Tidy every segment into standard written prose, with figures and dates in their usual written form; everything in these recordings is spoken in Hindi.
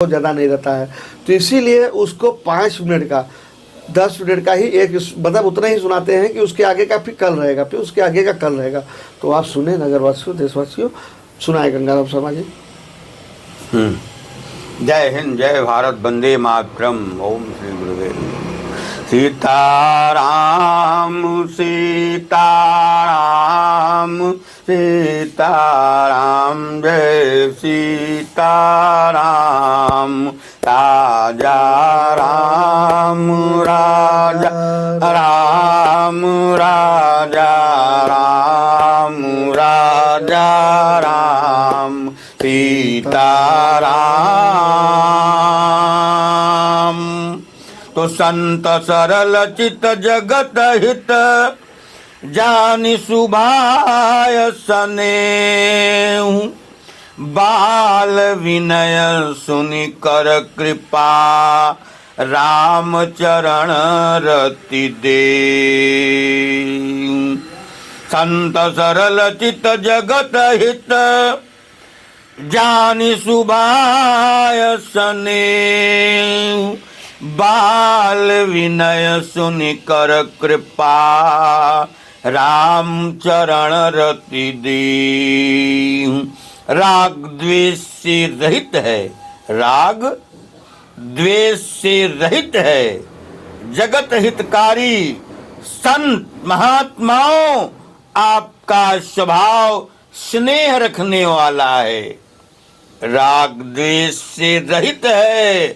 बहुत ज़्यादा नहीं रहता है, तो इसीलिए उसको 5 मिनट का 10 मिनट का ही एक मतलब उतना ही सुनाते हैं कि उसके आगे का फिर कल रहेगा, फिर उसके आगे का कल रहेगा। तो आप सुने नगरवासियों, देशवासियों, सुनाए गंगाराम शर्मा जी। जय हिंद, जय भारत, वंदे मातरम। ओम श्री गुरुदेव। सीताराम सीताराम सीताराम, जय सीताराम। राजा राम राजा राम राजा राम राजा राम सीताराम। तो संत सरल चित जगत हित, जानि सुभाय सनेहु। बाल विनय सुनि कर कृपा, राम चरण रति देहु। संत सरल चित जगत हित, जानि सुभाय सनेहु। बाल विनय सुनि कर कृपा, राम चरण रति देहु। राग द्वेष से रहित है, राग द्वेष से रहित है, जगत हितकारी संत महात्माओं, आपका स्वभाव स्नेह रखने वाला है, राग द्वेष से रहित है।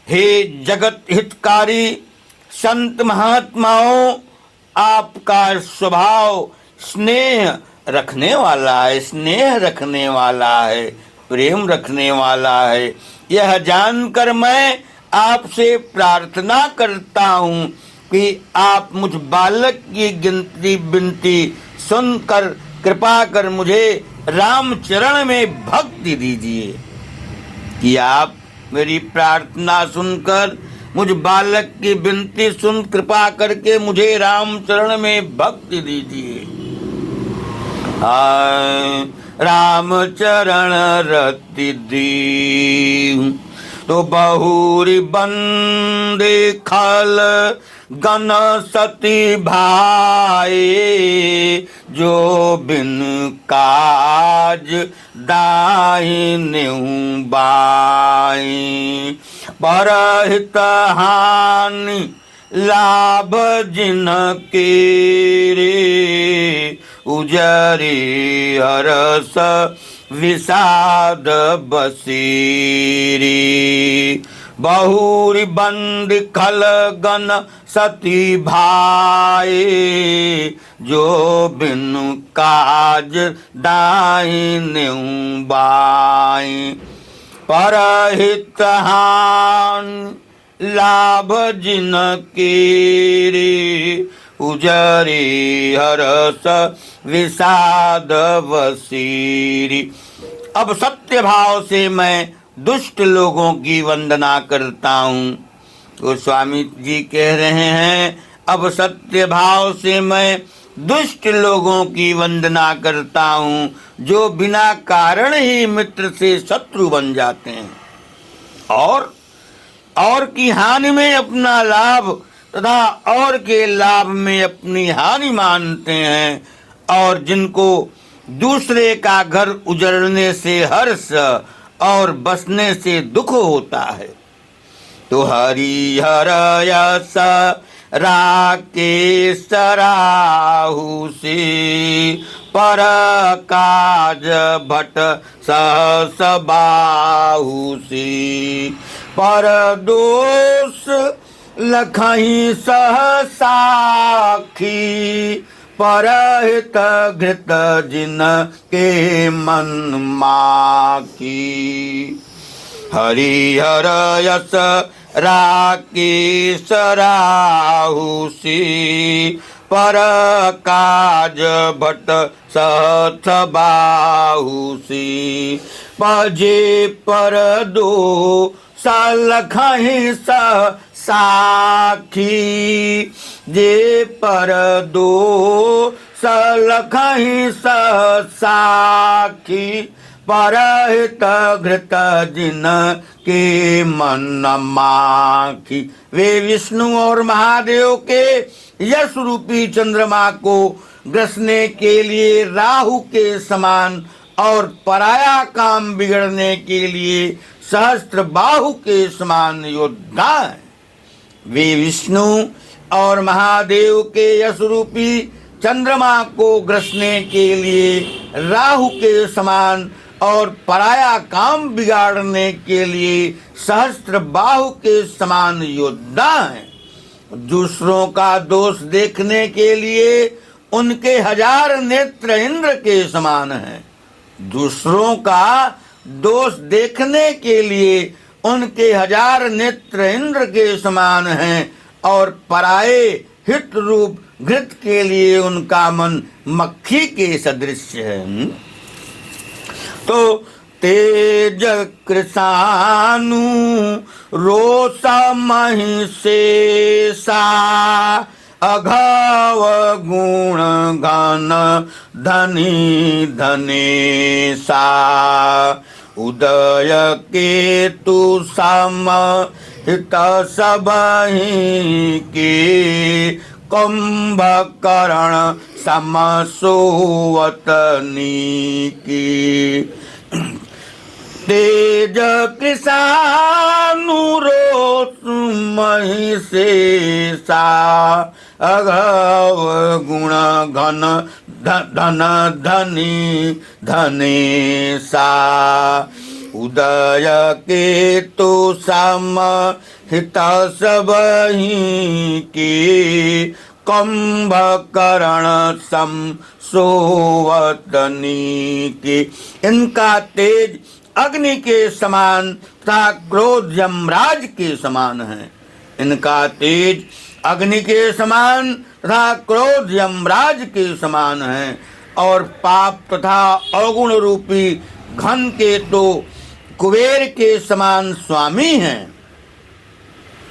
हे जगत हितकारी संत महात्माओं, आपका स्वभाव स्नेह रखने वाला है, स्नेह रखने वाला है, प्रेम रखने वाला है। यह जानकर मैं आपसे प्रार्थना करता हूँ कि आप मुझ बालक की गिनती विनती सुनकर कृपा कर मुझे रामचरण में भक्ति दीजिए। कि आप मेरी प्रार्थना सुनकर मुझ बालक की विनती सुन कृपा करके मुझे रामचरण में भक्ति दीजिए। रामचरण रति दीहु। तो बहुरी बंदे खल गण सती भाई, जो बिन काज दाहिनेहु बाई। परहित हानि लाभ जिनके रे, उजरी हरस विषाद बसीरी। बहुरी बंद खल गण सती भाई, जो बिनु काज दाहिनेहु बाई। परहित हानि लाभ जिनके रे, उजरी हरस विषाद बसीरी। अब सत्य भाव से मैं दुष्ट लोगों की वंदना करता हूँ। तो स्वामी जी कह रहे हैं, अब सत्य भाव से मैं दुष्ट लोगों की वंदना करता हूँ, जो बिना कारण ही मित्र से शत्रु बन जाते हैं और की हानि में अपना लाभ तथा और के लाभ में अपनी हानि मानते हैं, और जिनको दूसरे का घर उजड़ने से हर्ष और बसने से दुख होता है। तो हरिहर यस राकेश राहु से, पर काज भट सहस बाहु से। पर दोष लखहि सहसाखी, परहित घृत जिन के मन माखी। हरिहर यस राकेश राहु से, पर काज भट सहस बाहु से। पजे पर दो सलखहि साखी, जे पर दो सलखहि साखी। परहित घृत जिन के मन माखी। वे विष्णु और महादेव के यश रूपी चंद्रमा को ग्रसने के लिए राहु के समान और पराया काम बिगड़ने के लिए सहस्त्र बाहु के समान योद्धा हैं। वे विष्णु और महादेव के यश रूपी चंद्रमा को ग्रसने के लिए राहु के समान और पराया काम बिगाड़ने के लिए सहस्त्र बाहु के समान योद्धा हैं। दूसरों का दोष देखने के लिए उनके 1000 नेत्र इंद्र के समान हैं। दूसरों का दोष देखने के लिए उनके 1000 नेत्र इंद्र के समान हैं और पराये हित रूप घृत के लिए उनका मन मक्खी के सदृश है। तो तेज कृषानु रोष महिषेषा अघव गुण गण धनी धनेशा उदय केतु सम हित सबहि के कुंभकर्ण समसोवतनी की। तेज कृषानुरोष महिषेषा अघव गुण घन धन धनी धनेशा उदय केतु सम हित सबहि के कुंभकर्ण सम सोवतनी के। इनका तेज अग्नि के समान तथा क्रोध यमराज के समान है। इनका तेज अग्नि के समान तथा क्रोध यमराज के समान है और पाप तथा अवगुण रूपी घन के तो कुबेर के समान स्वामी हैं।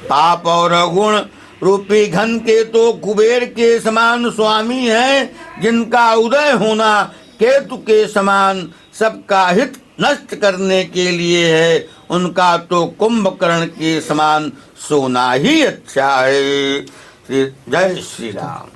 पाप और अवगुण रूपी घन के तो कुबेर के समान स्वामी हैं, जिनका उदय होना केतु के समान सबका हित नष्ट करने के लिए है। उनका तो कुंभकर्ण के समान सोना ही अच्छा है। जय श्री राम।